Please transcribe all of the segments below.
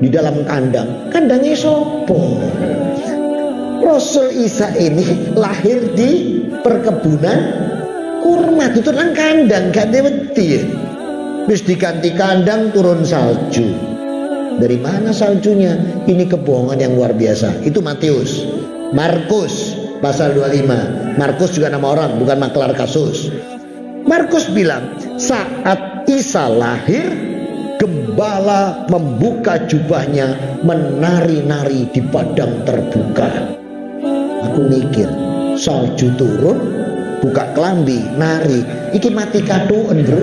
di dalam kandang. Kandangnya sopo? Rasul Isa ini lahir di perkebunan kurma, itu nang kandang gak deweti. Terus diganti kandang turun salju. Dari mana saljunya? Ini kebohongan yang luar biasa. Itu Matius. Markus pasal 25. Markus juga nama orang, bukan maklar kasus. Markus bilang, saat Isa lahir, gembala membuka jubahnya, menari-nari di padang terbuka. Aku mikir, salju turun, buka kelambi, nari. Iki mati katuan, bro.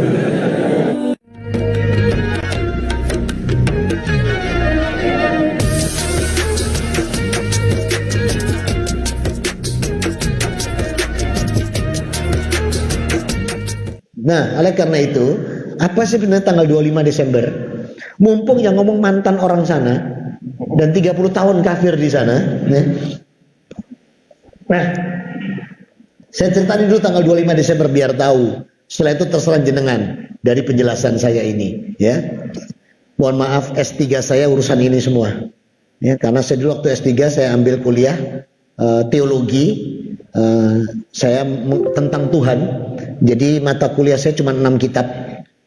Nah, oleh karena itu, apa sih sebenarnya tanggal 25 Desember? Mumpung yang ngomong mantan orang sana dan 30 tahun kafir di sana. Nah, saya ceritain dulu tanggal 25 Desember biar tahu. Setelah itu terserah jenengan dari penjelasan saya ini, ya. Mohon maaf, S3 saya urusan ini semua. Ya, karena saya dulu waktu S3 saya ambil kuliah teologi, saya tentang Tuhan. Jadi mata kuliah saya cuma 6 kitab: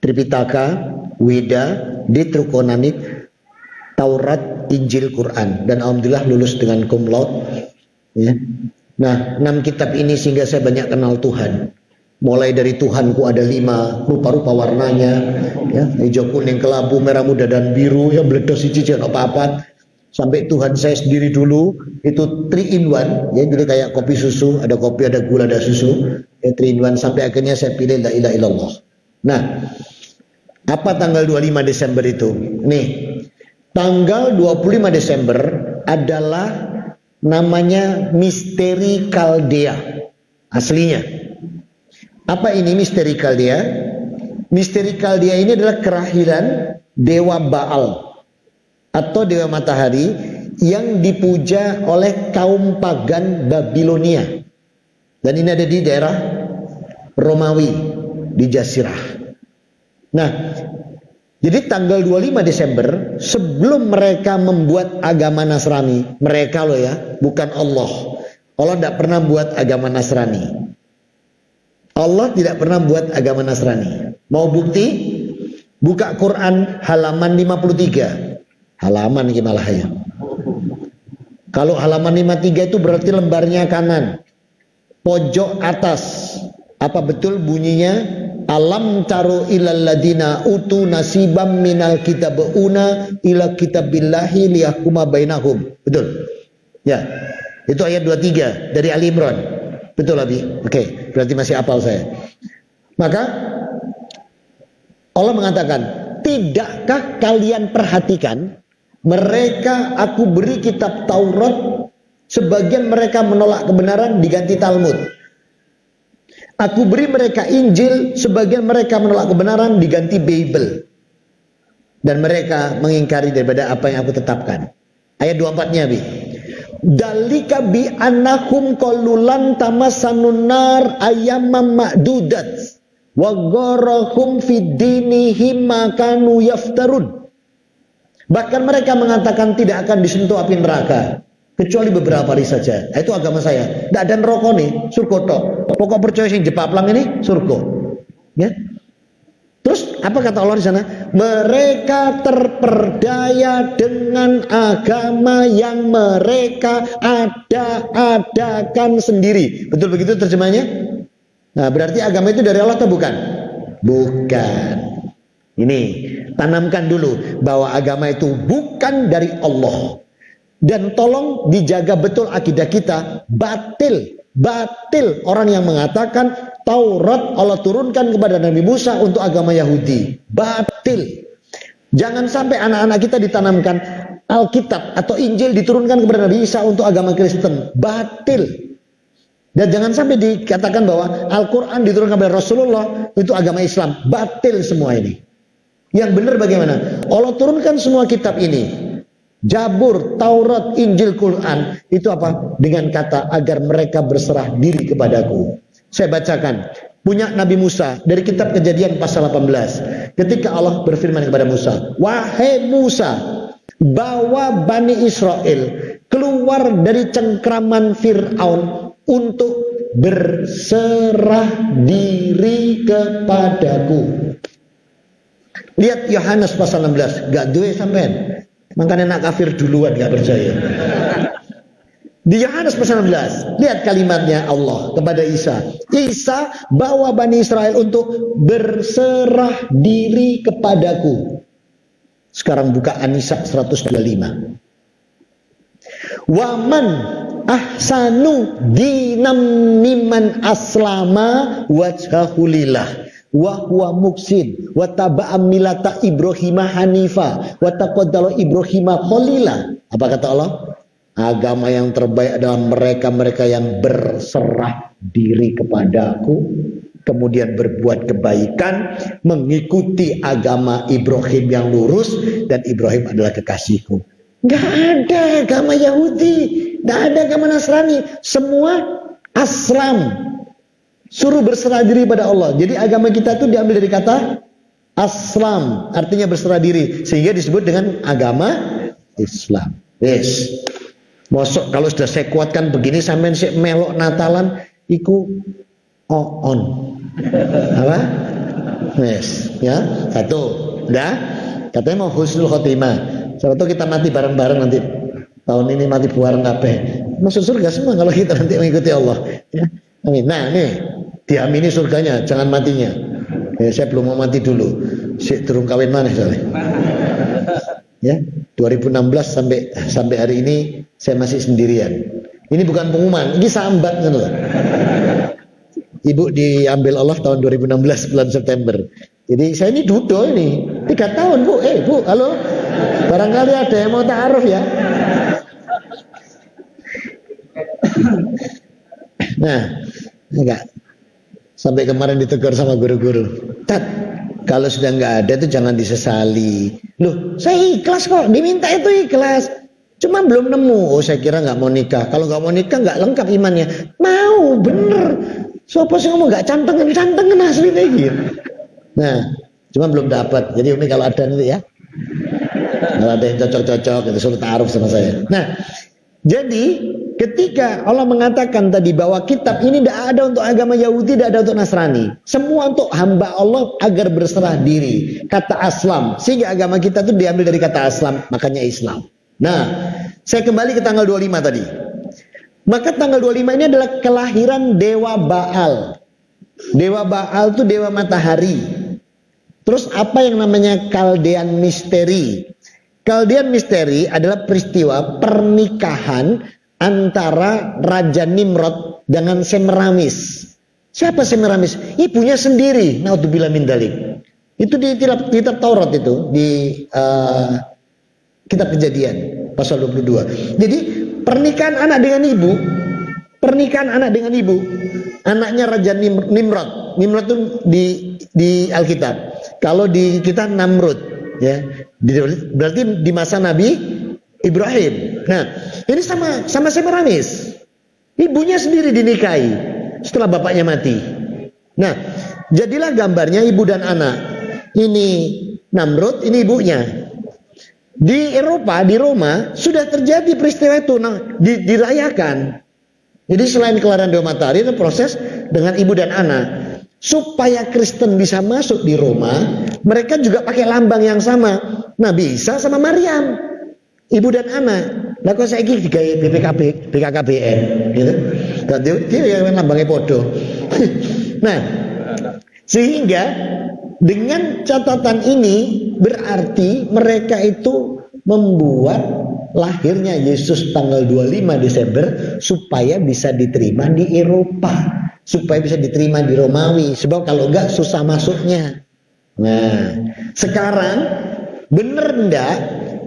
Tripitaka, Weda, Deuteronomik, Taurat, Injil, Quran. Dan alhamdulillah lulus dengan cum laude. Ya. Nah, 6 kitab ini sehingga saya banyak kenal Tuhan. Mulai dari Tuhanku ada 5 rupa-rupa warnanya, ya, hijau, kuning, kelabu, merah muda dan biru, ya bledos siji apa-apa. Sampai Tuhan saya sendiri dulu itu 3 in 1, ya, jadi kayak kopi susu, ada kopi, ada gula, ada susu, ya, 3 in 1, sampai akhirnya saya pilih la ilaha illallah. Nah, apa tanggal 25 Desember itu? Nih, tanggal 25 Desember adalah namanya misteri Kaldea aslinya. Apa ini misteri Kaldea? Misteri Kaldea ini adalah kelahiran dewa Baal atau dewa matahari yang dipuja oleh kaum pagan Babilonia. Dan ini ada di daerah Romawi, di Jazirah. Nah, jadi tanggal 25 Desember sebelum mereka membuat agama Nasrani, mereka loh ya, bukan Allah. Allah tidak pernah buat agama Nasrani. Allah tidak pernah buat agama Nasrani. Mau bukti? Buka Quran halaman 53. Halaman ini malah ya. Kalau halaman 53 itu berarti lembarnya kanan, pojok atas. Apa betul bunyinya? Alam taru ilal ladina utu nasibam minal kitabuna ila kitabillahi liyahkuma bainahum. Betul? Ya. Itu ayat 23 dari Ali Imran. Betul Abi? Oke, berarti masih hafal saya. Maka Allah mengatakan, tidakkah kalian perhatikan mereka aku beri kitab Taurat, sebagian mereka menolak kebenaran diganti Talmud. Aku beri mereka Injil, sebagian mereka menolak kebenaran diganti Bible. Dan mereka mengingkari daripada apa yang aku tetapkan. Ayat 24-nya Bi. Dalika bi annahum qalulan tamassanun nar ayyamam ma'dudat wa gharahum fid dinihim ma kanu yaftarun. Bahkan mereka mengatakan tidak akan disentuh api neraka kecuali beberapa hari saja. Itu agama saya. Tidak ada neraka nih, surga tok. Pokok percaya sing jepaplang ini surga. Ya. Terus apa kata Allah di sana? Mereka terperdaya dengan agama yang mereka adakan sendiri. Betul begitu terjemahnya? Nah, berarti agama itu dari Allah atau bukan? Bukan. Ini, tanamkan dulu bahwa agama itu bukan dari Allah. Dan tolong dijaga betul akidah kita. Batil orang yang mengatakan Taurat Allah turunkan kepada Nabi Musa untuk agama Yahudi. Batil. Jangan sampai anak-anak kita ditanamkan Alkitab atau Injil diturunkan kepada Nabi Isa untuk agama Kristen. Batil. Dan jangan sampai dikatakan bahwa Al-Quran diturunkan kepada Rasulullah itu agama Islam. Batil semua ini. Yang benar bagaimana? Allah turunkan semua kitab ini. Jabur, Taurat, Injil, Quran. Itu apa? Dengan kata agar mereka berserah diri kepadaku. Saya bacakan. Punya Nabi Musa dari kitab Kejadian pasal 18. Ketika Allah berfirman kepada Musa, wahai Musa, bawa Bani Israel keluar dari cengkraman Fir'aun untuk berserah diri kepadaku. Lihat Yohanes pasal 16, gak duwe sampean. Makanya nak kafir duluan gak percaya. Di Yohanes pasal 16, lihat kalimatnya Allah kepada Isa. Isa bawa Bani Israel untuk berserah diri kepadaku. Sekarang buka An-Nisa 125. Waman ahsanu dinam mimman aslama wajhahulillah wa huwa muksin wa taba'a millata Ibrahim hanifa wa taqaddala Ibrahim khalila. Apa kata Allah? Agama yang terbaik adalah mereka-mereka yang berserah diri kepadaku, kemudian berbuat kebaikan, mengikuti agama Ibrahim yang lurus, dan Ibrahim adalah kekasihku. Gak ada agama Yahudi, gak ada agama Nasrani, semua aslam, suruh berserah diri pada Allah. Jadi agama kita itu diambil dari kata aslam, artinya berserah diri, sehingga disebut dengan agama Islam. Yes. Mosok kalau sudah saya kuatkan begini sampai saya melok Natalan, iku on. Apa? Yes, ya satu, udah. Katanya mau husnul khotimah. Siapa tahu kita mati bareng-bareng nanti. Tahun ini mati bareng kabeh. Masuk surga semua kalau kita nanti mengikuti Allah. Ya. Amin. Nah, nih diamini surganya, jangan matinya. Ya, saya belum mau mati dulu. Si durung kawin maneh soalnya. Ya, 2016 sampai hari ini saya masih sendirian. Ini bukan pengumuman, ini sambat kan loh. Ibu diambil Allah tahun 2016 bulan September. Jadi saya ini dudo ini 3 tahun Bu. Bu, halo. Barangkali ada yang mau ta'aruf ya. Nah, enggak. Sampai kemarin ditegur sama guru-guru. Tat, kalau sudah nggak ada itu jangan disesali. Loh, saya ikhlas kok, diminta itu ikhlas. Cuma belum nemu. Oh, saya kira nggak mau nikah. Kalau nggak mau nikah nggak lengkap imannya. Mau, bener. Sopo sih ngomong nggak cantengan asli kayak gitu. Nah, cuma belum dapat. Jadi Umi kalau ada nanti ya. Kalau ada yang cocok-cocok, itu suruh ta'aruf sama saya. Nah, jadi ketika Allah mengatakan tadi bahwa kitab ini tidak ada untuk agama Yahudi, tidak ada untuk Nasrani. Semua untuk hamba Allah agar berserah diri. Kata aslam. Sehingga agama kita itu diambil dari kata aslam. Makanya Islam. Nah, saya kembali ke tanggal 25 tadi. Maka tanggal 25 ini adalah kelahiran Dewa Baal. Dewa Baal itu dewa matahari. Terus apa yang namanya Kaldean Misteri? Kaldean Misteri adalah peristiwa pernikahan antara Raja Nimrod dengan Semiramis. Siapa Semiramis? Ibunya sendiri. Naudzubillah min dzalik. Itu di kitab Taurat itu, di kitab Kejadian pasal 22. Jadi pernikahan anak dengan ibu, anaknya Raja Nimrod. Nimrod itu di Alkitab. Kalau di kita Namrud, ya. Berarti di masa Nabi Ibrahim. Nah, ini sama Semiramis. Ibunya sendiri dinikahi setelah bapaknya mati. Nah, jadilah gambarnya ibu dan anak. Ini Namrud, ini ibunya. Di Eropa, di Roma sudah terjadi peristiwa itu, dirayakan. Jadi selain kelahiran Dewa Matahari, itu proses dengan ibu dan anak. Supaya Kristen bisa masuk di Roma, mereka juga pakai lambang yang sama. Nabi Isa sama Maryam, ibu dan anak. Lah kok saiki digawe BKKBN gitu. Dia yang lambangnya podo. Nah, sehingga dengan catatan ini berarti mereka itu membuat lahirnya Yesus tanggal 25 Desember supaya bisa diterima di Eropa, supaya bisa diterima di Romawi, sebab kalau enggak susah masuknya. Nah, sekarang bener enggak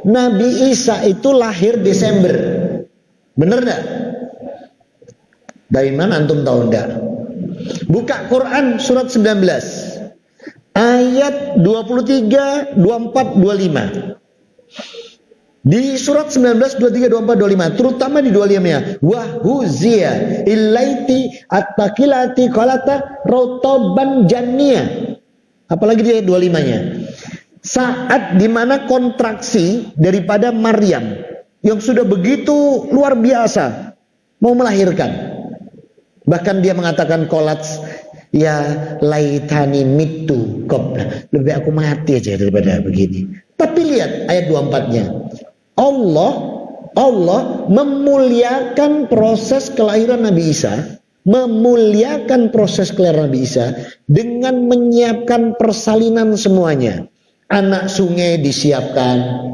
Nabi Isa itu lahir Desember? Bener enggak? Dari mana antum tahu enggak? Buka Quran surat 19 ayat 23, 24, 25. Di surat 19, 23, 24, 25, terutama di 25-nya, wahuzia ilaiti at-takilati qalata rotoban janniyah. Apalagi di ayat 25-nya. Saat dimana kontraksi daripada Maryam yang sudah begitu luar biasa mau melahirkan. Bahkan dia mengatakan kolats, ya laitani mitu qabla, lebih aku mati aja daripada begini. Tapi lihat ayat 24-nya. Allah memuliakan proses kelahiran Nabi Isa, memuliakan proses kelahiran Nabi Isa dengan menyiapkan persalinan semuanya. Anak sungai disiapkan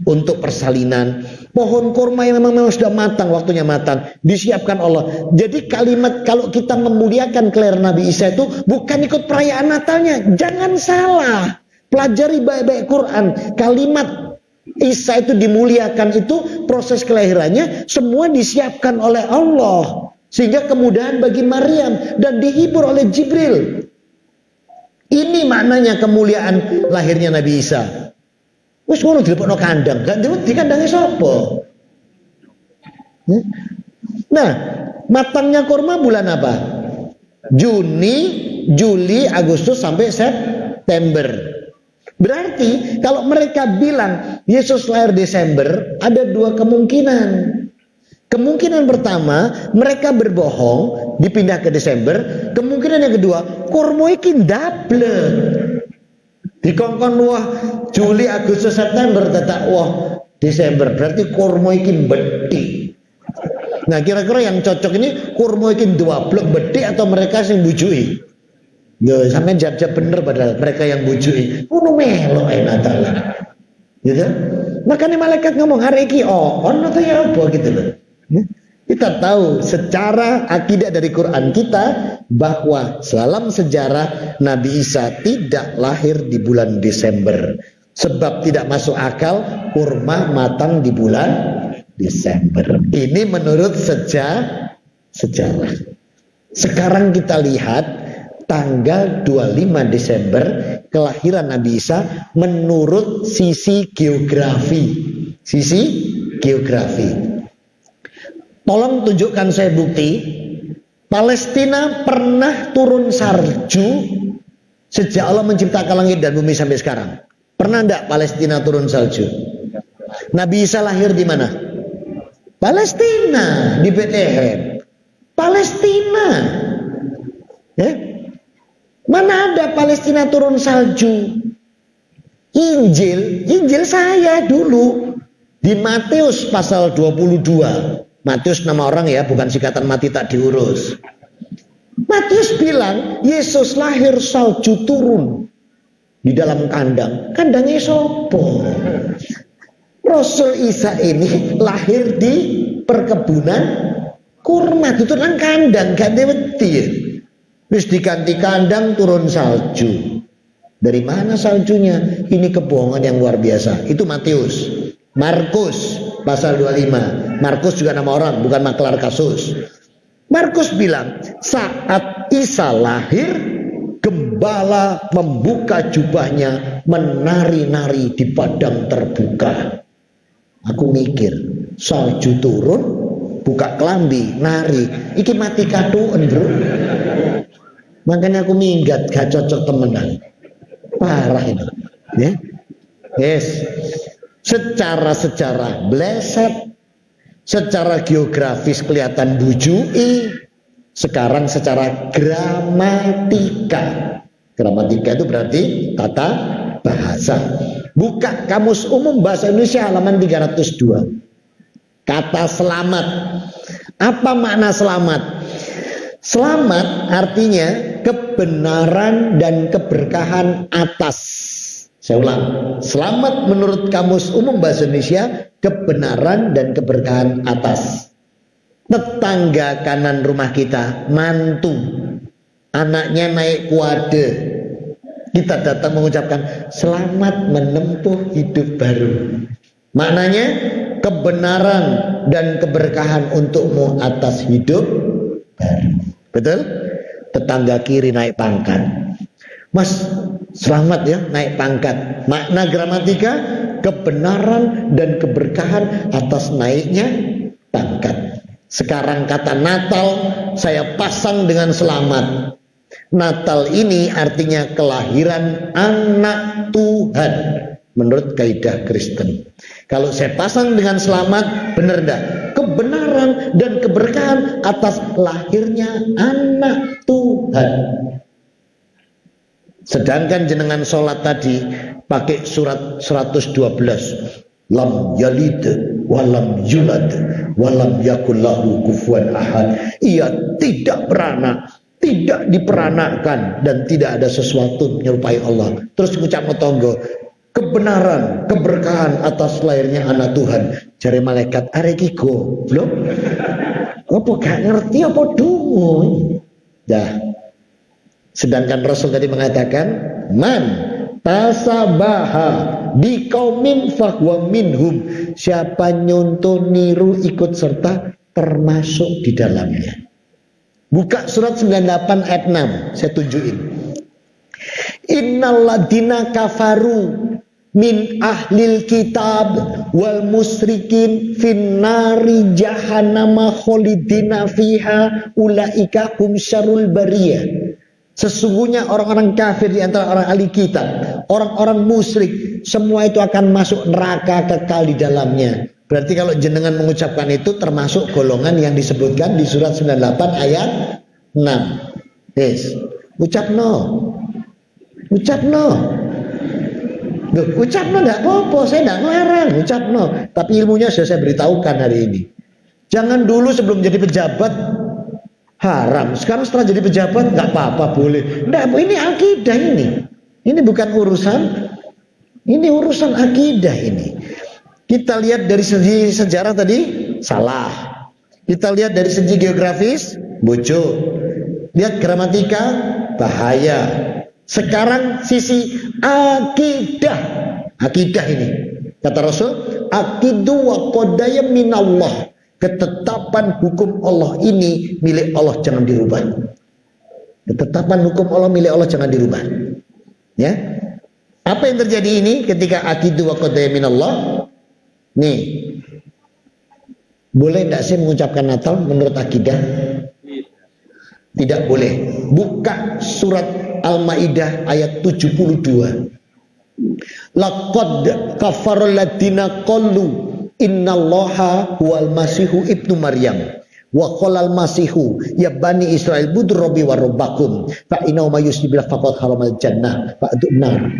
untuk persalinan. Pohon kurma yang memang sudah matang, waktunya matang, disiapkan Allah. Jadi kalimat kalau kita memuliakan kelahiran Nabi Isa itu bukan ikut perayaan Natalnya. Jangan salah. Pelajari baik-baik Quran. Kalimat Isa itu dimuliakan, itu proses kelahirannya semua disiapkan oleh Allah. Sehingga kemudahan bagi Maryam dan dihibur oleh Jibril. Ini maknanya kemuliaan lahirnya Nabi Isa. Wes ngono dilepokno kandang, gak di kandange sapa? Nah, matangnya kurma bulan apa? Juni, Juli, Agustus sampai September. Berarti kalau mereka bilang Yesus lahir Desember, ada dua kemungkinan. Kemungkinan pertama, mereka berbohong, dipindah ke Desember. Kemungkinan yang kedua, kurma iki ndablek. Dikongkon wah Juli, Agustus, September, tetap wah Desember. Berarti kurma iki bedhi. Nah, kira-kira yang cocok ini kurma iki ndablek bedhi atau mereka sing bujui? Ya, sampean jawab bener padahal mereka yang bujui. Ngono melok Natal. Gitu. Makanya malaikat ngomong hari iki on atau ya apa gitu loh. Kita tahu secara akidah dari Quran kita bahwa dalam sejarah Nabi Isa tidak lahir di bulan Desember. Sebab tidak masuk akal kurma matang di bulan Desember. Ini menurut sejarah. Sekarang kita lihat tanggal 25 Desember kelahiran Nabi Isa menurut sisi geografi. Sisi geografi. Tolong tunjukkan saya bukti Palestina pernah turun salju sejak Allah menciptakan langit dan bumi sampai sekarang. Pernah enggak Palestina turun salju? Nabi Isa lahir di mana? Palestina, di Bethlehem. Palestina. Ya? Mana ada Palestina turun salju? Injil saya dulu di Matius pasal 22. Matius nama orang ya, bukan singkatan mati tak diurus. Matius bilang Yesus lahir salju turun di dalam kandang. Kandangnya sopo? Rasul Isa ini lahir di perkebunan kurma, itu nang kandang, gak wedi. Wis diganti kandang turun salju. Dari mana saljunya? Ini kebohongan yang luar biasa. Itu Matius. Markus pasal 25. Markus juga nama orang, bukan maklar kasus. Markus bilang, saat Isa lahir, gembala membuka jubahnya, menari-nari di padang terbuka. Aku mikir, salju turun, buka kelambi, nari. Iki mati katuan, bro. Makanya aku minggat, gak cocok temenan. Parah ini. Ya? Yes. Secara sejarah bleset, secara geografis kelihatan bujui, sekarang secara gramatika. Gramatika itu berarti tata bahasa. Buka Kamus Umum Bahasa Indonesia halaman 302. Kata selamat. Apa makna selamat? Selamat artinya kebenaran dan keberkahan atas. Saya ulang, selamat menurut Kamus Umum Bahasa Indonesia, kebenaran dan keberkahan atas. Tetangga kanan rumah kita, mantu, anaknya naik kuade, kita datang mengucapkan selamat menempuh hidup baru. Maknanya kebenaran dan keberkahan untukmu atas hidup baru. Betul? Tetangga kiri naik pangkat, Mas, selamat ya naik pangkat. Makna gramatika, kebenaran dan keberkahan atas naiknya pangkat. Sekarang kata Natal saya pasang dengan selamat. Natal ini artinya kelahiran anak Tuhan menurut kaidah Kristen. Kalau saya pasang dengan selamat, benar enggak? Kebenaran dan keberkahan atas lahirnya anak Tuhan. Sedangkan jenengan sholat tadi pakai surat 112. Lam yalid walam yulad walam yakul lahu kufuwan ahad. Ia tidak beranak, tidak diperanakkan, dan tidak ada sesuatu menyerupai Allah. Terus ngucap tonggo, kebenaran, keberkahan atas lahirnya anak Tuhan. Jare malaikat, arek iki goblok. Apa gak ngerti apa dungu? Dah. Sedangkan Rasul tadi mengatakan, man tasabaha biqaumin fahuwa minhum. Siapa nyontoh, niru, ikut serta, termasuk di dalamnya. Buka surat 98 ayat 6, saya tunjukin. Innal ladina kafaru min ahlil kitab wal musrikin finnari jahannama kholidina fiha ulaika hum syarrul bariyah. Sesungguhnya orang-orang kafir di antara orang ahli kitab, orang-orang musyrik, semua itu akan masuk neraka kekal di dalamnya. Berarti kalau jenengan mengucapkan itu termasuk golongan yang disebutkan di surat 98 ayat 6. Yes. Ucap no. Ucap no. Loh, ucap no enggak apa-apa, saya enggak ngelarang, ucap no. Tapi ilmunya sudah saya beritahukan hari ini. Jangan dulu sebelum jadi pejabat haram, sekarang setelah jadi pejabat nggak apa-apa, boleh. Nggak, ini akidah ini. Ini bukan urusan, ini urusan akidah ini. Kita lihat dari segi sejarah tadi salah. Kita lihat dari segi geografis bojo. Lihat gramatika bahaya. Sekarang sisi akidah. Akidah ini. Kata Rasul, aqidu wa qadaya minallah. Ketetapan hukum Allah ini milik Allah, jangan dirubah. Ketetapan hukum Allah milik Allah, jangan dirubah. Ya. Apa yang terjadi ini ketika aqidu wa qadaya minallah? Nih. Boleh tidak sih mengucapkan Natal menurut akidah? Tidak boleh. Buka surat Al-Maidah ayat 72. Laqad kafarul ladina qalu innallaha huwal masihu ibnu Maryam wa qalal masihu ya bani Israil budur rabbi wa rabbakum fa innahu mayusbilah faqad haramal jannah fa'dunnar.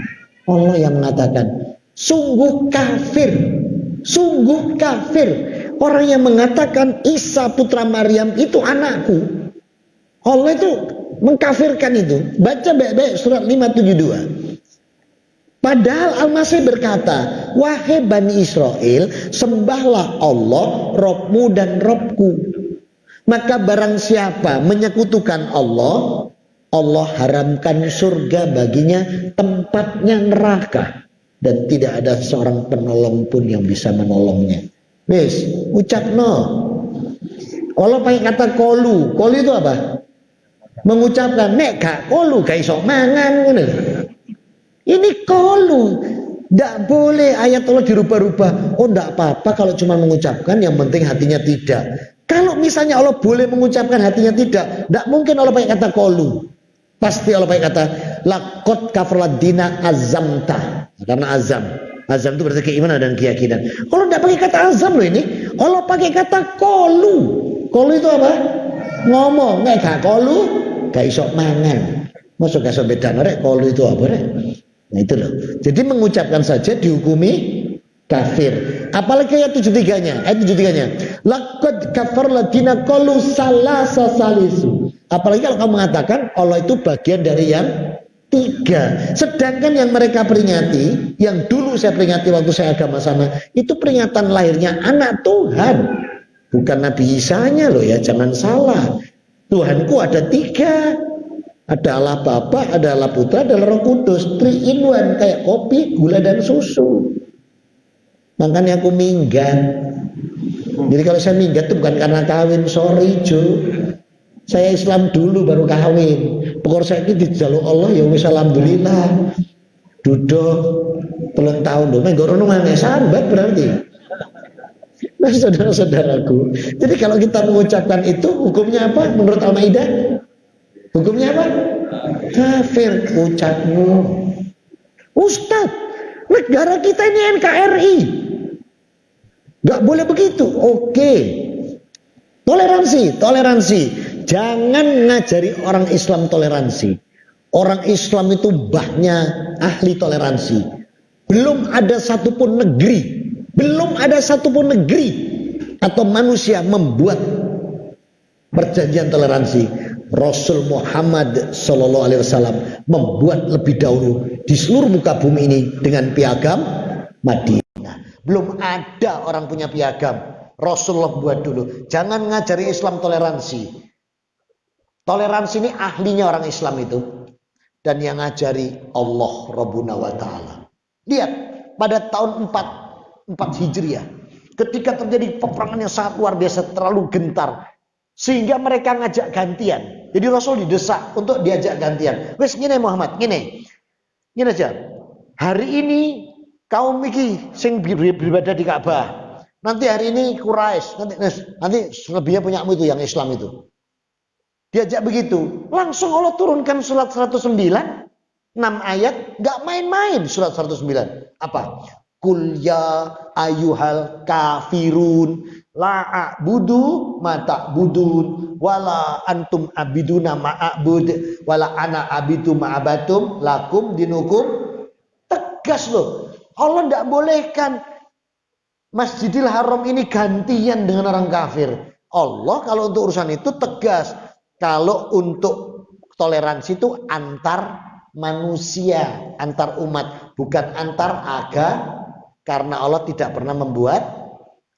Allah yang mengatakan, sungguh kafir orang yang mengatakan Isa putra Maryam itu anakku. Allah itu mengkafirkan itu. Baca baik-baik surat 572. Padahal Al-Masih berkata, wahai Bani Israel, sembahlah Allah, Robmu dan Robku. Maka barang siapa menyekutukan Allah, Allah haramkan surga baginya, tempatnya neraka. Dan tidak ada seorang penolong pun yang bisa menolongnya. Wis, ucap no. Allah pakai kata kolu. Kolu itu apa? Mengucapkan, nek gak kolu gak iso mangan. Ini kolu. Tidak boleh ayat Allah dirubah-rubah. Oh tidak apa-apa kalau cuma mengucapkan, yang penting hatinya tidak. Kalau misalnya Allah boleh mengucapkan hatinya tidak mungkin Allah pakai kata kolu. Pasti Allah pakai kata laqad kafarladina azamta. Karena azam itu berarti keimanan dan keyakinan. Kalau tidak pakai kata azam loh ini, Allah pakai kata kolu. Kolu itu apa? Ngomong, nek gak kolu gak iso mangan. Masuk gak iso beda rek, kolu itu apa rek? Nah itu loh. Jadi mengucapkan saja dihukumi kafir. Apalagi ayat 73-nya. Ayat 73-nya. Laqad kafar ladina qalu salasa salisu. Apalagi kalau kamu mengatakan Allah itu bagian dari yang tiga. Sedangkan yang mereka peringati, yang dulu saya peringati waktu saya agama sama, itu peringatan lahirnya anak Tuhan. Bukan Nabi Isa-nya loh ya, jangan salah. Tuhanku ada tiga. Ada Allah Bapa, ada Allah Putra, ada Roh Kudus. 3 in 1, kayak kopi, gula dan susu. Makanya aku minggat. Jadi kalau saya minggat itu bukan karena kawin, sorry Jo. Saya Islam dulu baru kawin. Pokoknya saya ini dijaluk Allah ya wis alhamdulillah. Duduk 3 tahun lho, menggo rono maneh sambat berarti. Nah saudara-saudaraku, jadi kalau kita mengucapkan itu hukumnya apa menurut Al-Maidah? Hukumnya apa? Kafir ucapmu. Ustadz, negara kita ini NKRI. Gak boleh begitu. Oke. Toleransi. Jangan ngajari orang Islam toleransi. Orang Islam itu bahnya ahli toleransi. Belum ada satupun negeri atau manusia membuat perjanjian toleransi. Rasul Muhammad Sallallahu Alaihi Wasallam membuat lebih dahulu di seluruh muka bumi ini dengan piagam Madinah. Belum ada orang punya piagam. Rasulullah buat dulu. Jangan ngajari Islam toleransi. Toleransi ini ahlinya orang Islam itu. Dan yang ngajari Allah Rabbuna wa Ta'ala. Lihat, pada tahun 4 Hijriah. Ketika terjadi peperangan yang sangat luar biasa, terlalu gentar. Sehingga mereka ngajak gantian. Jadi Rasul didesak untuk diajak gantian. Wes ngene Muhammad, ngene aja. Hari ini kaum iki sing beribadah di Ka'bah. Nanti hari ini Quraisy, nanti selebihnya punyamu itu yang Islam itu. Diajak begitu. Langsung Allah turunkan surat 109, 6 ayat, enggak main-main surat 109. Apa? Qul ya ayyuhal kafirun la a'budu ma ta'budun wala antum abiduna ma a'bud wala ana abidu ma abatum lakum dinukum. Tegas loh. Allah tidak bolehkan Masjidil Haram ini gantian dengan orang kafir. Allah kalau untuk urusan itu tegas. Kalau untuk toleransi itu antar manusia, antar umat, bukan antar agama. Karena Allah tidak pernah membuat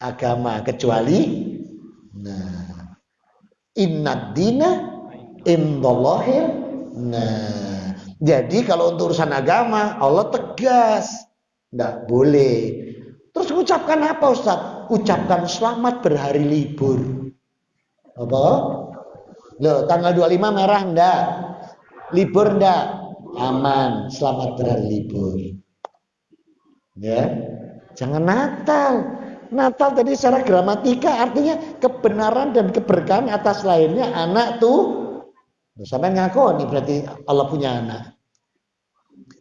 agama kecuali innad dina indallahil. Jadi kalau untuk urusan agama Allah tegas, tidak boleh. Terus ucapkan apa Ustaz? Ucapkan selamat berhari libur. Apa? Loh, tanggal 25 merah enggak? Libur enggak? Aman, selamat berhari libur. Ya. Jangan Natal. Natal tadi secara gramatika artinya kebenaran dan keberkahan atas lahirnya anak tuh. Sampai ngaku nih berarti Allah punya anak.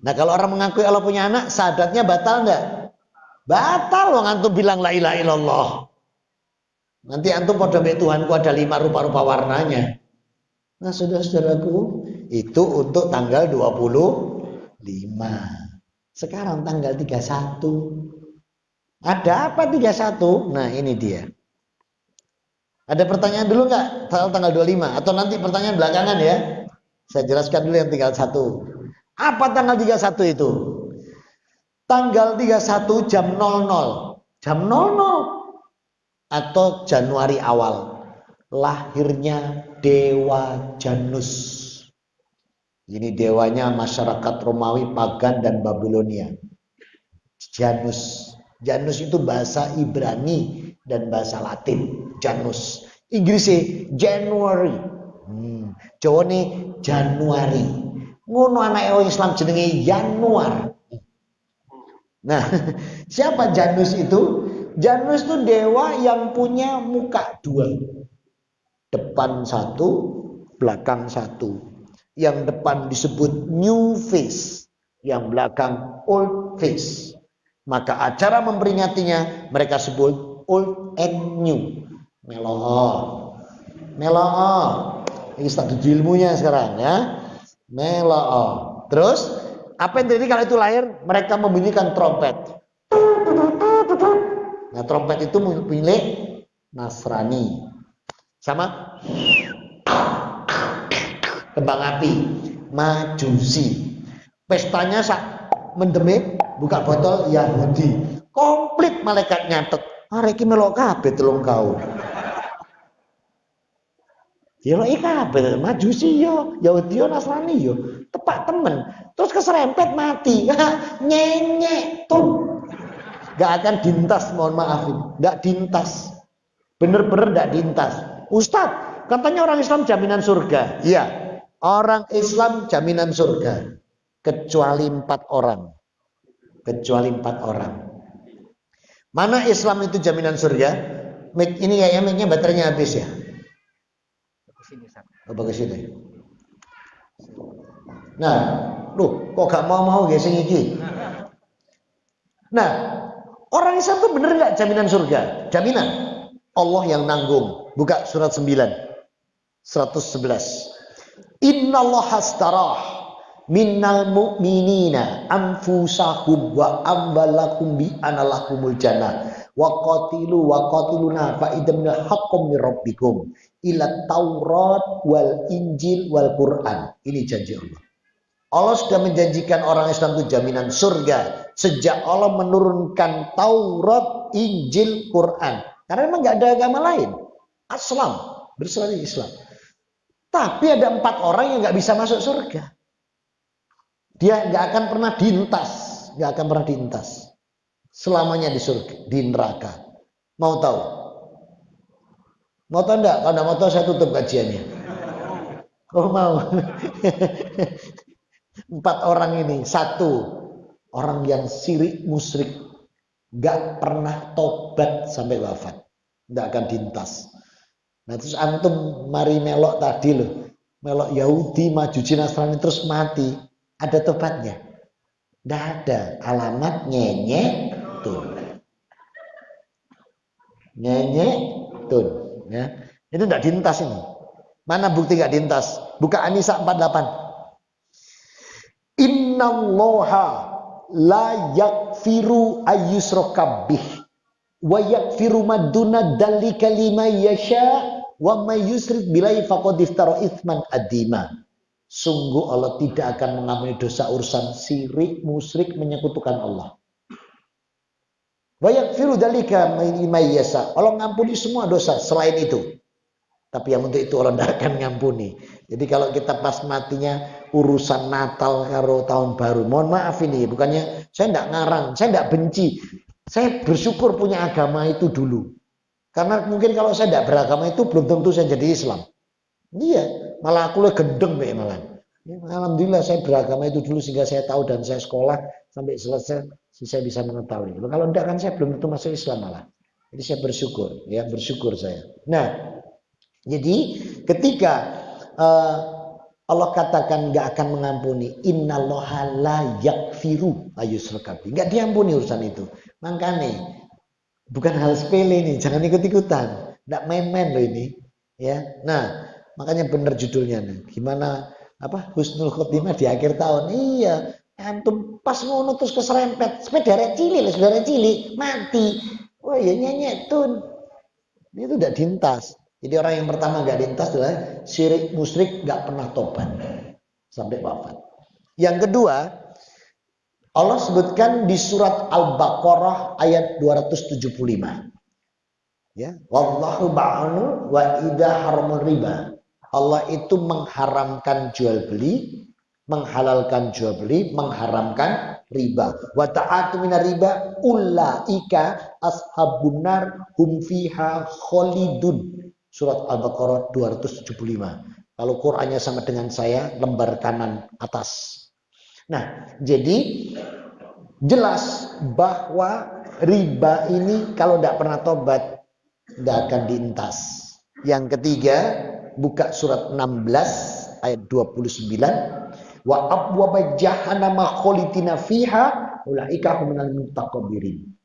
Nah kalau orang mengakui Allah punya anak, syahadatnya batal enggak? Batal loh antum bilang la ilaha illallah. Nanti antum pada Tuhanku ada 5 rupa-rupa warnanya. Nah saudara-saudaraku, itu untuk tanggal 25. Sekarang tanggal 31. Ada apa 31? Nah ini dia. Ada pertanyaan dulu nggak soal tanggal 25? Atau nanti pertanyaan belakangan ya? Saya jelaskan dulu yang tinggal 1. Apa tanggal 31 itu? Tanggal 31 jam 00. Jam 00. Atau Januari awal. Lahirnya Dewa Janus. Ini dewanya masyarakat Romawi, Pagan, dan Babilonia. Janus. Janus itu bahasa Ibrani dan bahasa Latin. Janus. Inggrisnya January. Jawa ini Januari. Ngono anak orang Islam jenenge Januar. Nah, siapa Janus itu? Janus itu dewa yang punya muka 2. Depan 1, belakang 1. Yang depan disebut new face, yang belakang old face. Maka acara memperingatinya mereka sebut old and new. Meloh. Ini studi ilmunya sekarang ya. Meloh. Terus apa yang terjadi kalau itu lahir? Mereka membunyikan trompet. Nah trompet itu milik Nasrani. Sama kembang api Majusi. Pestanya mendemik buka botol Yahudi. Komplit malaikat nyatet. Arek iki melok kabeh telung kau. Ya lho kabeh Majusi yo, Yahudi yo, Nasrani yo. Tepak temen. Terus keserempet mati. Nyenyek tuh. Gak akan dintas, mohon maaf. Gak dintas. Bener-bener gak dintas. Ustadz, katanya orang Islam jaminan surga. Iya. Orang Islam jaminan surga. Kecuali 4 orang. Kecuali 4 orang. Mana Islam itu jaminan surga? Ini kayaknya mic-nya baterainya habis ya. Oh, bagus ini. Nah, loh, kok gak mau guys iki? Nah, orang Islam tuh bener nggak jaminan surga? Jaminan. Allah yang nanggung. Buka surat 9, 111. Innallaha astarah minnal mu'minina anfusahum wa ambalakum bi analakumul jannah wa qatiluna fa idamna haqqum mir rabbikum ila taurat wal injil wal quran. Ini janji Allah. Allah sudah menjanjikan orang Islam itu jaminan surga sejak Allah menurunkan Taurat, Injil, Quran. Karena memang nggak ada agama lain. Islam, berserah di Islam. Tapi ada 4 orang yang nggak bisa masuk surga. Dia nggak akan pernah diintas, nggak akan pernah diintas. Selamanya di surga, di neraka. Mau tahu? Mau tahu enggak? Kalau enggak mau tahu saya tutup kajiannya. Oh mau. 4 orang ini. 1, orang yang syirik musyrik, gak pernah tobat sampai wafat, gak akan diintas. Nah terus antum mari melok tadi loh, melok Yahudi, Majusi, Nasrani terus mati, ada tobatnya? Gak ada. Alamat nyenyek tun, nyenyek tun, ya. Itu gak diintas ini. Mana bukti gak diintas? Buka An-Nisa 48. Innallaha la yakfiru ayyusroka bih wa yakfiru maduna dalika lima yasha wa may yusrik billahi faqad iftara itsman adima. Sungguh Allah tidak akan mengampuni dosa urusan syirik, musyrik, menyekutukan Allah. Wa yakfiru dalika lima yasha. Allah ngampuni semua dosa selain itu. Tapi yang untuk itu Allah tidak akan ngampuni. Jadi kalau kita pas matinya urusan Natal karo tahun baru, mohon maaf ini, bukannya saya tidak ngarang, saya tidak benci, saya bersyukur punya agama itu dulu. Karena mungkin kalau saya tidak beragama itu belum tentu saya jadi Islam. Iya, malah aku lebih gendeng malah. Alhamdulillah saya beragama itu dulu sehingga saya tahu dan saya sekolah sampai selesai saya bisa mengetahui. Kalau tidak kan saya belum tentu masuk Islam malah. Jadi saya bersyukur, ya bersyukur saya. Nah, jadi ketika Allah katakan gak akan mengampuni, innallaha la yakfiru ayyusyraka bih, gak diampuni urusan itu. Makanya bukan hal sepele nih, jangan ikut-ikutan, gak main-main loh ini, ya. Nah, makanya bener judulnya nih. Gimana husnul khotimah di akhir tahun. Iya, antum pas ngono terus keserempet sepeda cilik mati. Wah, ya nyenyek tun. Itu udah dintas. Jadi orang yang pertama gak dintas adalah syirik musyrik, gak pernah tobat sampai wafat. Yang kedua, Allah sebutkan di surat Al-Baqarah ayat 275. Ya, wallahu ba'anu wa idza haramul riba. Allah itu mengharamkan jual beli, menghalalkan jual beli, mengharamkan riba. Wa ta'atu minar riba ulaika ashabun nar hum fiha khalidun. Surat Al-Baqarah 275. Kalau Qur'annya sama dengan saya, lembar kanan atas. Nah, jadi jelas bahwa riba ini kalau tidak pernah tobat, tidak akan diintas. Yang ketiga, buka surat 16 ayat 29. Wa abwaba jahannama khalidina fiha ulaika huminal muttaqabirin.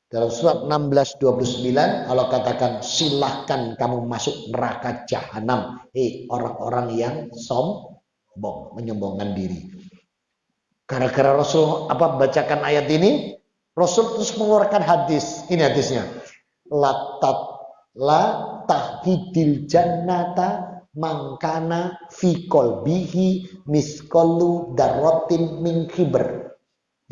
Dalam surat 16:29 Allah katakan silahkan kamu masuk neraka jahanam, orang-orang yang sombong, menyombongkan diri. Gara-gara Rasul bacakan ayat ini, Rasul terus mengeluarkan hadis. Ini hadisnya. La tahidil jannata mangkana fi qalbihi misqalu darratin min kibr.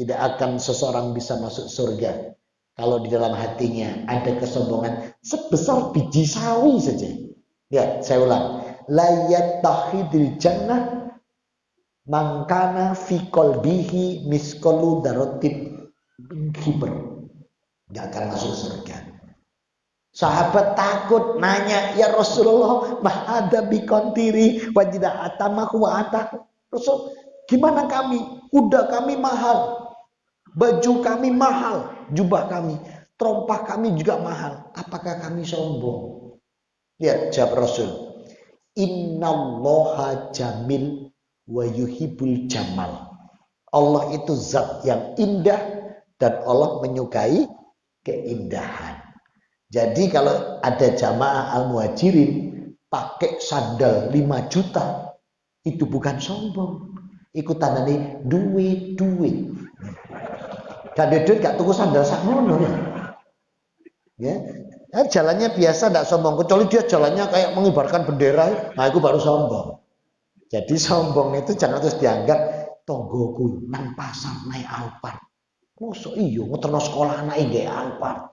Tidak akan seseorang bisa masuk surga kalau di dalam hatinya ada kesombongan sebesar biji sawi saja. Ya, saya ulang. La yattahidil jannah mangkana fi qalbihi misqalu darratin min kibr. Enggak akan masuk surga. Sahabat takut nanya, ya Rasulullah, mahada bikontiri wajidah atamaku wa ataku. Rasul, gimana kami? Kuda kami mahal, baju kami mahal, jubah kami, terompah kami juga mahal. Apakah kami sombong? Lihat jawab Rasul. Innallaha jamil wa yuhibbul jamal. Allah itu zat yang indah dan Allah menyukai keindahan. Jadi kalau ada jamaah al-muhajirin pakai sandal 5 juta, itu bukan sombong. Iku tandane duit. Gak ada duit gak tuku sandal sakmono ya. Jalannya biasa gak sombong, kecuali dia jalannya kayak mengibarkan bendera, nah itu baru sombong. Jadi sombong itu jangan terus dianggap tonggoku nang pasar naik Alphard. Mosok iya ngeterno sekolah anake nggih Alphard.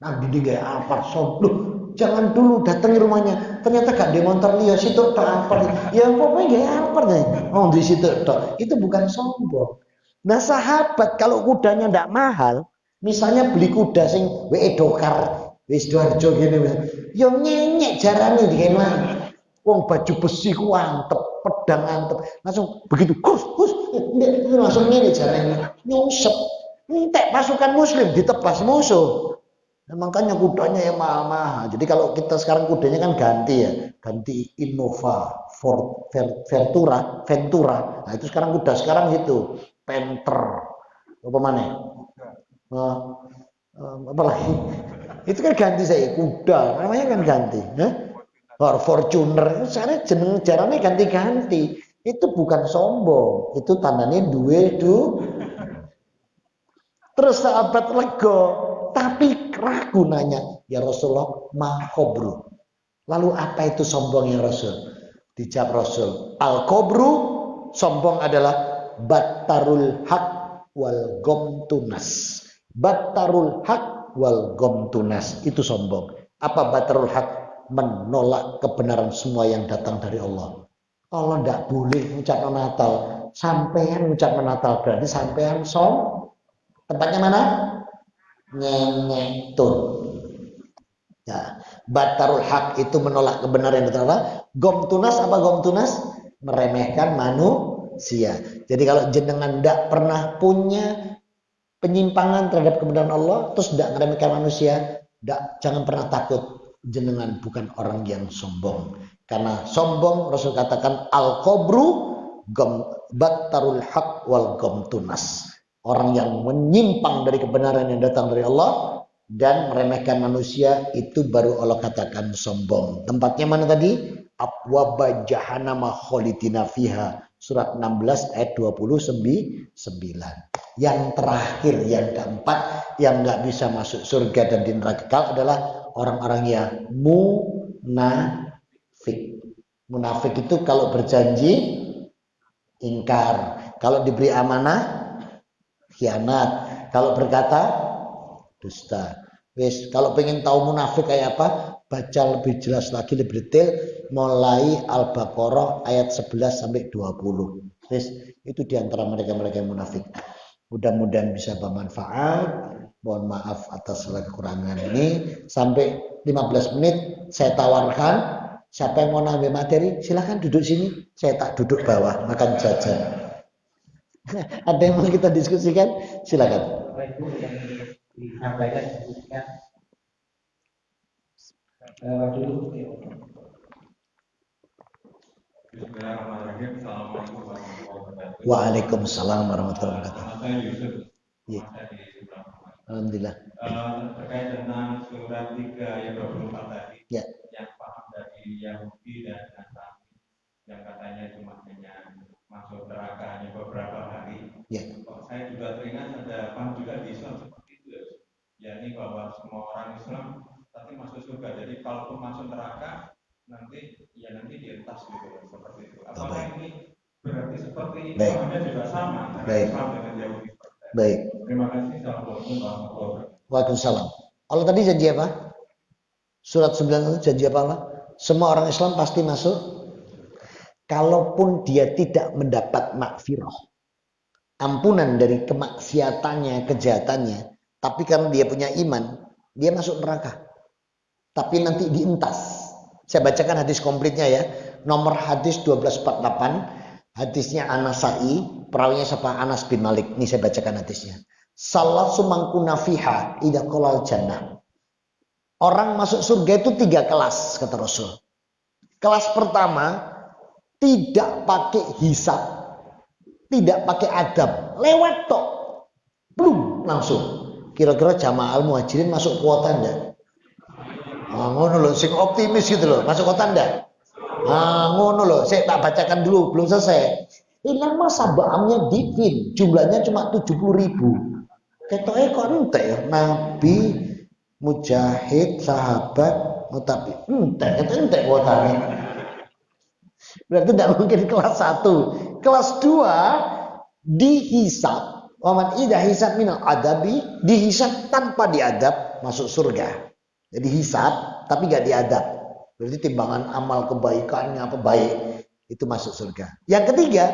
Nang ndi nggih Alphard sombong. Jangan dulu datangi rumahnya, ternyata gak demonter liya situ tok Alphard. Ya pokoknya nggih Alphard ya. Oh di situ tok. Itu bukan sombong. Nah sahabat kalau kudanya ndak mahal, misalnya beli kuda sing WE Dokar, wis Sidoarjo gini, yo nyenyek jarane dikene. Wong baju besi ku antep, pedang antep, langsung begitu hus langsung ngene jarane nyungsep. Entek pasukan muslim ditebas musuh. Nah, makanya kudanya yang mahal-mahal. Jadi kalau kita sekarang kudanya kan ganti ya, ganti Innova, Ventura. Nah itu sekarang kuda sekarang gitu, Panther, apa mana? Apa lagi? Itu kan ganti saya kuda, namanya kan ganti. Fortuner, sekarang jeneng jarane ganti-ganti. Itu bukan sombong, itu tandanya duwe. Terus sahabat lego, tapi ragu nanya, ya Rasulullah, ma khobru. Lalu apa itu sombong ya Rasul? Dijawab Rasul, al khobru, sombong adalah battarul haq wal gomtunas. Battarul haq wal gomtunas, itu sombong. Apa battarul haq? Menolak kebenaran semua yang datang dari Allah. Allah tidak boleh mengucapkan Natal. Sampean mengucapkan Natal berarti sampean tempatnya mana? Nyengetun. Ya, batarul haq itu menolak kebenaran yang datang Allah. Gomtunas apa gomtunas? Meremehkan manusia. Jadi kalau jenengan tidak pernah punya penyimpangan terhadap kebenaran Allah, terus tidak meremehkan manusia, jangan pernah takut. Jenengan bukan orang yang sombong. Karena sombong Rasul katakan al-khobru battarul haq wal gomtunas. Orang yang menyimpang dari kebenaran yang datang dari Allah dan meremehkan manusia, itu baru Allah katakan sombong. Tempatnya mana tadi? Abwaba jahannama khalidina fiha. Surat 16 ayat 29. Yang terakhir, yang keempat, yang nggak bisa masuk surga dan di neraka kekal adalah orang-orang yang munafik. Munafik itu kalau berjanji ingkar, kalau diberi amanah khianat, kalau berkata dusta. Wis, kalau pengen tahu munafik kayak apa, baca lebih jelas lagi, lebih detail mulai Al-Baqarah ayat 11 sampai 20. Wis, itu diantara mereka-mereka yang munafik. Mudah-mudahan bisa bermanfaat. Mohon maaf atas segala kekurangan ini. Sampai 15 menit saya tawarkan, siapa yang mau nambah materi silahkan duduk sini, saya tak duduk bawah makan jajan. Ada yang mau kita diskusikan? Silakan. Waalaikumsalam warahmatullahi wabarakatuh. Ya. Alhamdulillah. Terkait tentang surat 3 ayat 24 tadi, ya. Yang paham dari Yahudi dan Nasrani yang katanya cuma hanya masuk neraka hanya beberapa hari. Ya. Saya juga teringat ada paham juga di Islam seperti itu ya. Yakni bahwa semua orang Islam pasti masuk surga. Jadi kalaupun masuk neraka nanti dientas gitu seperti itu. Apakah ini berarti seperti pahamnya juga sama antara Islam dengan Yahudi? Baik. Terima kasih. Assalamualaikum warahmatullahi wabarakatuh. Waalaikumsalam. Allah tadi janji apa? Surat 9 itu janji apa? Semua orang Islam pasti masuk. Kalaupun dia tidak mendapat makfirah, ampunan dari kemaksiatannya, kejahatannya, tapi karena dia punya iman, dia masuk neraka. Tapi nanti dientas. Saya bacakan hadis komplitnya ya. Nomor hadis 1248. Hadisnya An-Nasa'i, perawinya siapa? Anas bin Malik. Ini saya bacakan hadisnya. Salasu mangkuna fiha idza qalal jannah. Orang masuk surga itu 3 kelas kata Rasul. Kelas pertama tidak pakai hisab, tidak pakai adab, lewat tok, belum langsung. Kira-kira jamaah al-muhajirin masuk kuota enggak? Ngono loh, sing optimis gitu loh, masuk kuota enggak? Ngono loh, saya tak bacakan dulu, belum selesai. Ini masa baamnya dikit, jumlahnya cuma 70.000. Ketoknya kok entek ya, Nabi, Mujahid, sahabat, tapi entek kuotanya. Berarti tidak mungkin kelas 1. Kelas 2 dihisab. Waman idah hisab minal adabi, dihisab tanpa diadab masuk surga. Jadi hisab tapi gak diadab. Berarti timbangan amal kebaikannya apa baik itu masuk surga. Yang ketiga,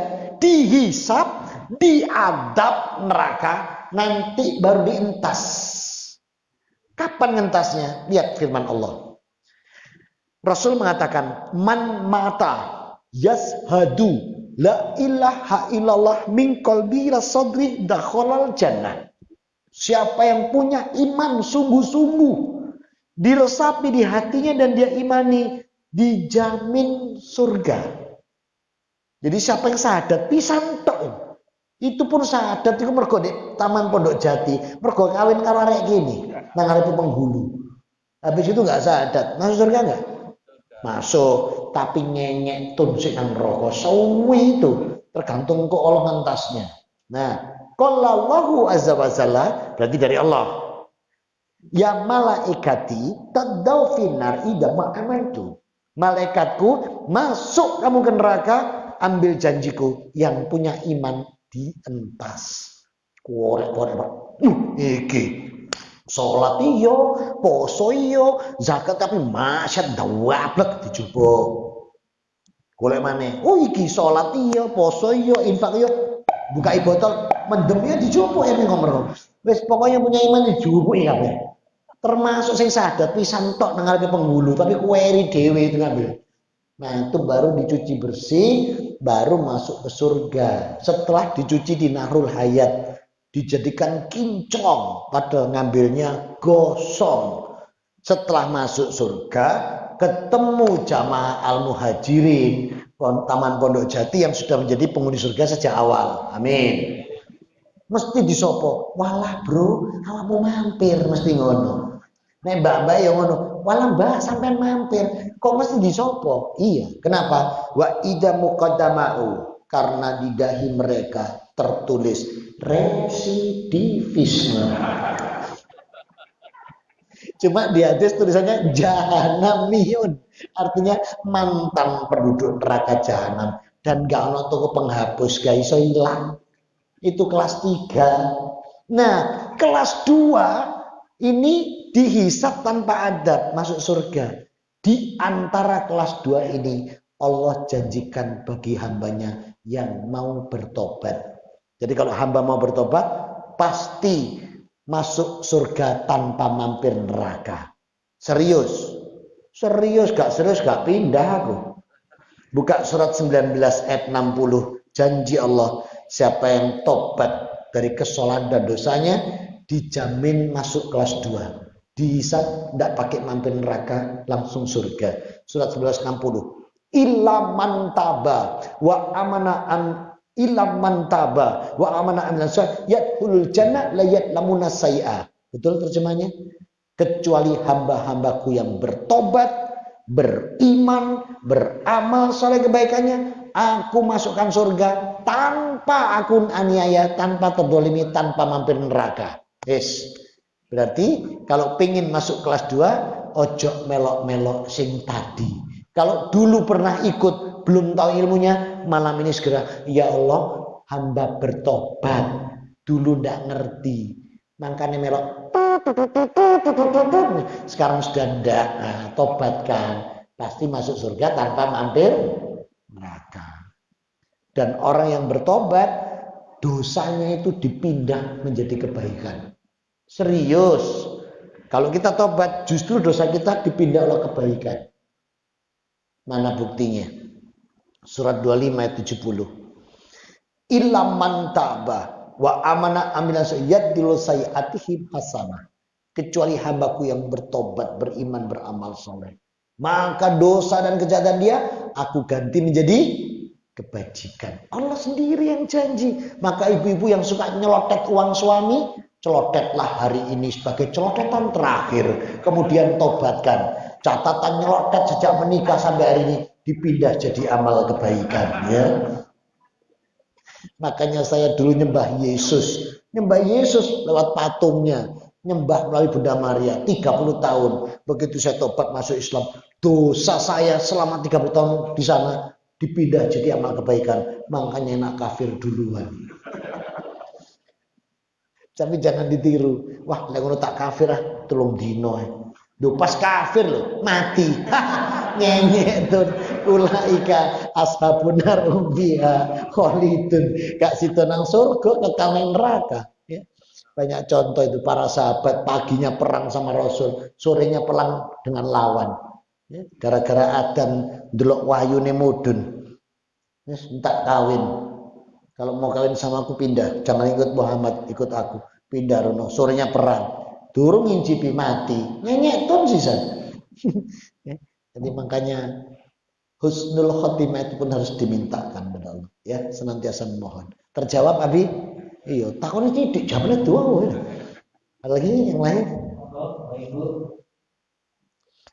dihisab, diadab neraka, nanti baru dientas. Kapan ngentasnya? Lihat firman Allah. Rasul mengatakan, man mata yashhadu la ilaha illallah min qalbi ila sadri dakhalal jannah. Siapa yang punya iman sungguh-sungguh, diresapi di hatinya dan dia imani, dijamin surga. Jadi siapa yang syahadat pisan tok. Itu pun syahadat itu mergo di Taman Pondok Jati, mergo kawin karo arek gini, nang arep penghulu. Habis itu enggak syahadat, masuk surga enggak? Masuk, tapi nyenyek tunsik nang neraka suwi itu, tergantung kok Allah ngentasnya. Nah, qallallahu azza wa jalla berarti dari Allah. Ya malaikati tadau finar ida ma'amantu. Malaikatku, masuk kamu ke neraka, ambil janjiku, yang punya iman dientas. Korek-korek. Iki salat iyo, poso iyo, zakat tapi masyad dawablek dijupuk. Golek maneh. Oh iki salat iyo, poso iyo, infak iyo, bukai botol, mendemnya dijupuk ya ning ngomong. Wis pokoknya punya iman dijupuk kabeh. Termasuk sing syahadat pisan tok nang ngarepe penghulu, tapi kuweri dhewe itu ngambil. Nah, itu baru dicuci bersih, baru masuk ke surga. Setelah dicuci di Nahrul Hayat, dijadikan kinclong, padahal ngambilnya gosong. Setelah masuk surga, ketemu jamaah al-muhajirin, Taman Pondok Jati yang sudah menjadi penghuni surga sejak awal. Amin. Mesti disopo, walah bro, awakmu mampir mesti ngono. Nek mbak-mbak ya ngono, walah mbak sampean mampir, kok mesti disopo? Iya, kenapa? Wa idza muqaddamau, karena di dahi mereka tertulis residivisme. Cuma di hadis tulisannya jahanamiyun, artinya mantan penduduk neraka jahanam, dan gak ono toko penghapus gak iso hilang. Itu kelas 3. Nah, kelas 2 ini dihisab tanpa adab masuk surga. Di antara kelas 2 ini Allah janjikan bagi hambanya yang mau bertobat. Jadi kalau hamba mau bertobat pasti masuk surga tanpa mampir neraka. Serius. Serius gak pindah aku. Buka surat 19 ayat 60. Janji Allah, siapa yang tobat dari kesalahan dan dosanya dijamin masuk kelas 2. Dihisab tidak pakai mampir neraka, langsung surga. Surat 1160. Illa man taba wa amana yadkhulul jannah la yatlamuna sayyi'a. Betul terjemahnya? Kecuali hamba-hambaku yang bertobat, beriman, beramal soleh kebaikannya, aku masukkan surga tanpa akun aniaya, tanpa terdolimi, tanpa mampir neraka. Yes. Berarti kalau pengen masuk kelas 2, ojo melok-melok sing tadi. Kalau dulu pernah ikut, belum tahu ilmunya, malam ini segera, ya Allah, hamba bertobat. Dulu ndak ngerti, makanya melok. Sekarang sudah ndak, nah, tobatkan. Pasti masuk surga tanpa mampir neraka. Dan orang yang bertobat, dosanya itu dipindah menjadi kebaikan. Serius. Kalau kita tobat, justru dosa kita dipindah oleh kebaikan. Mana buktinya? Surat 25 ayat 70. Illa man taba wa amana amila sayyidil sayyatihim hasanah. Kecuali hambaku yang bertobat, beriman, beramal soleh. Maka dosa dan kejahatan dia aku ganti menjadi kebajikan. Allah sendiri yang janji. Maka ibu-ibu yang suka nyelotet uang suami, celotetlah hari ini sebagai celotetan terakhir. Kemudian tobatkan. Catatan nyelotet sejak menikah sampai hari ini dipindah jadi amal kebaikan. Ya. Makanya saya dulu nyembah Yesus. Nyembah Yesus lewat patungnya. Nyembah melalui Bunda Maria 30 tahun. Begitu saya tobat masuk Islam, dosa saya selama 30 tahun di sana dipindah jadi amal kebaikan. Makanya enak kafir duluan. Tapi jangan ditiru. Wah, lek ngono tak kafir ah, tulung dino. Duh pas kafir loh, mati. Nyenyek tuh. Ulaika ashabun nar biha khalidun. Gak situ nang surga kekal nang neraka. Ya. Banyak contoh itu para sahabat paginya perang sama Rasul, sorenya perang dengan lawan. Ya. Gara-gara Adam delok wahyune mudun. Yes, minta kawin. Kalau mau kawin sama aku pindah, jangan ikut Muhammad, ikut aku. Pindah rono, sorenya perang. Durung ngincipi mati, nyenyek tuh sisa. Ya. Jadi makanya husnul khotimah itu pun harus dimintakan kepada Allah. Ya, senantiasa memohon. Terjawab Abi? Iya, takutnya tidak, jawabnya dua. Ada lagi yang lain?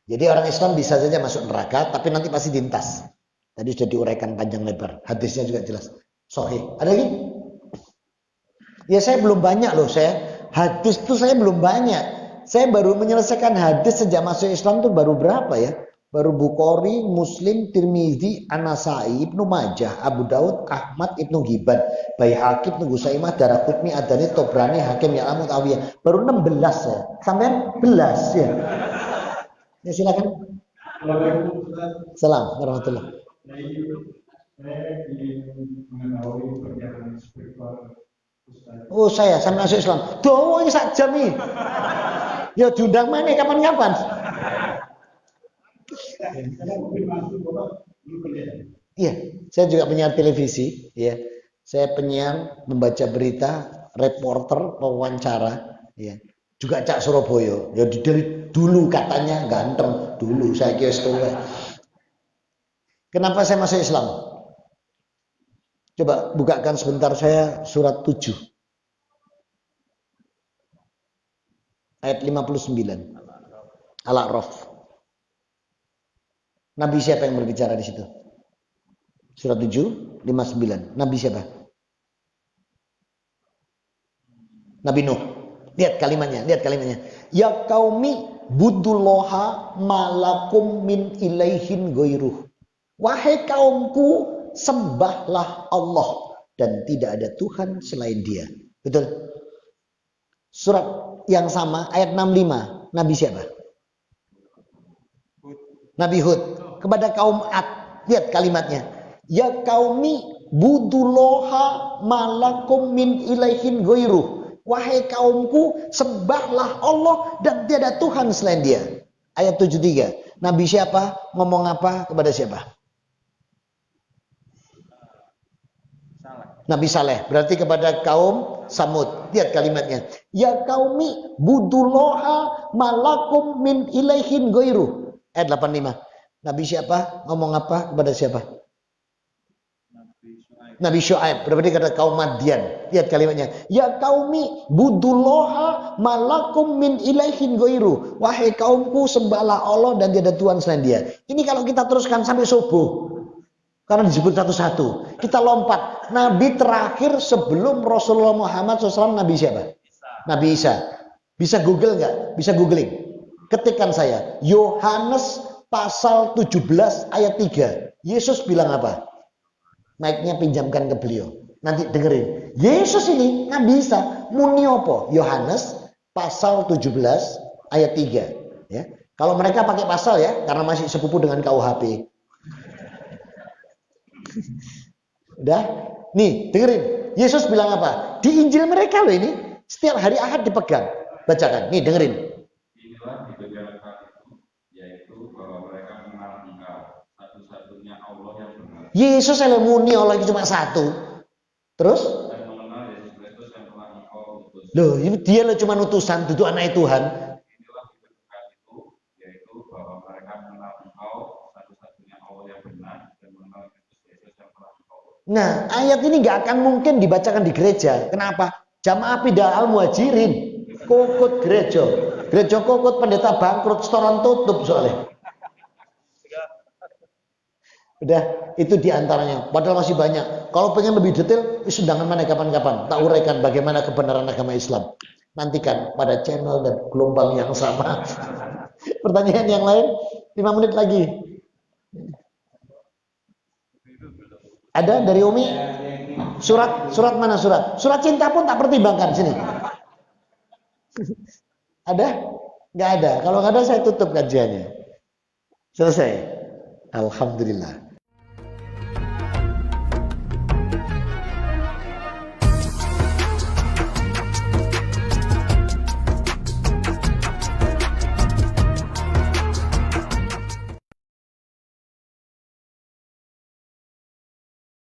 Jadi orang Islam bisa saja masuk neraka, tapi nanti pasti dintas. Tadi sudah diuraikan panjang lebar. Hadisnya juga jelas. Sahih. Ada lagi? Ya saya belum banyak loh, hadis itu saya belum banyak. Saya baru menyelesaikan hadis sejak masuk Islam tuh baru berapa ya? Baru Bukhari, Muslim, Tirmizi, An-Nasai, Ibnu Majah, Abu Daud, Ahmad, Ibnu Hibban, Baihaqi, Ibnu Gusaimah, Daraqutni, Adani, Tobrani, Hakim, Ya'lam, Mu'awiyah. Baru 16 ya. Sampai 11 ya. Ya silakan. Salam warahmatullahi. Oh saya masuk Islam. Dowo ini sak jam nih. Ya diundang mana kapan-kapan. Iya, saya juga penyiar televisi. Ya, saya penyiar, membaca berita, reporter, pewawancara. Ya, juga Cak Surabaya. Ya dari dulu katanya ganteng. Dulu saya kira sekolah. Kenapa saya masuk Islam? Coba bukakan sebentar saya surat 7. Ayat 59. Al-A'raf. Nabi siapa yang berbicara di situ? Surat 7, 59. Nabi siapa? Nabi Nuh. Lihat kalimatnya. Ya qaumi budullaha malakum min ilaihin ghairuh. Wahai kaumku, sembahlah Allah dan tidak ada Tuhan selain Dia. Betul? Surat yang sama ayat 65. Nabi siapa? Nabi Hud. Kepada kaum Ad. Lihat kalimatnya. Ya qaumi budullaha malakum min ilaihin ghairuh. Wahai kaumku, sembahlah Allah dan tiada Tuhan selain Dia. Ayat 73. Nabi siapa? Ngomong apa kepada siapa? Nabi Saleh, berarti kepada kaum Samud. Lihat kalimatnya. Ya qaumi budullaha malakum min ilaihin ghairuh. Ayat 85. Nabi siapa? Ngomong apa kepada siapa? Nabi Syuaib, berarti kepada kaum Madian. Lihat kalimatnya. Ya qaumi budullaha malakum min ilaihin ghairuh. Wahai kaumku, sembahlah Allah dan tiada Tuhan selain Dia. Ini kalau kita teruskan sampai subuh. Karena disebut satu-satu. Kita lompat. Nabi terakhir sebelum Rasulullah Muhammad SAW, Nabi siapa? Nabi Isa. Bisa Google nggak? Bisa googling. Ketikkan saya. Yohanes pasal 17 ayat 3. Yesus bilang apa? Mic-nya pinjamkan ke beliau. Nanti dengerin. Yesus ini Nabi Isa. Muni apa? Yohanes pasal 17 ayat 3. Ya. Kalau mereka pakai pasal ya. Karena masih sepupu dengan KUHP. Udah? Nih, dengerin. Yesus bilang apa? Di Injil mereka loh ini. Setiap hari Ahad dipegang. Bacakan. Nih, dengerin. Inilah hidup yang kekal itu, yaitu bahwa mereka mengenal Engkau, satu-satunya Allah yang benar. Yesus muni Allah itu cuma satu. Terus? Dan mengenal Yesus Kristus yang telah Engkau utus. Loh, ini dia loh cuma utusan, duduk anak Tuhan. Inilah hidup kekal itu, yaitu bahwa mereka mengenal Engkau, satu-satunya Allah yang benar, dan mengenal Kristus Yesus yang telah Engkau Nah, ayat ini nggak akan mungkin dibacakan di gereja. Kenapa? Jamaah Pindah Al Muhajirin, kokut gereja. Gereja kokut, pendeta bangkrut, setoran tutup soalnya. Udah, itu diantaranya. Padahal masih banyak. Kalau pengen lebih detail, undangan mana kapan-kapan. Tak uraikan bagaimana kebenaran agama Islam. Nantikan pada channel dan gelombang yang sama. Pertanyaan yang lain, 5 menit lagi. Ada dari Umi? Surat mana surat? Surat cinta pun tak pertimbangkan sini. Ada? Nggak ada. Kalau nggak ada saya tutup kajiannya. Selesai. Alhamdulillah.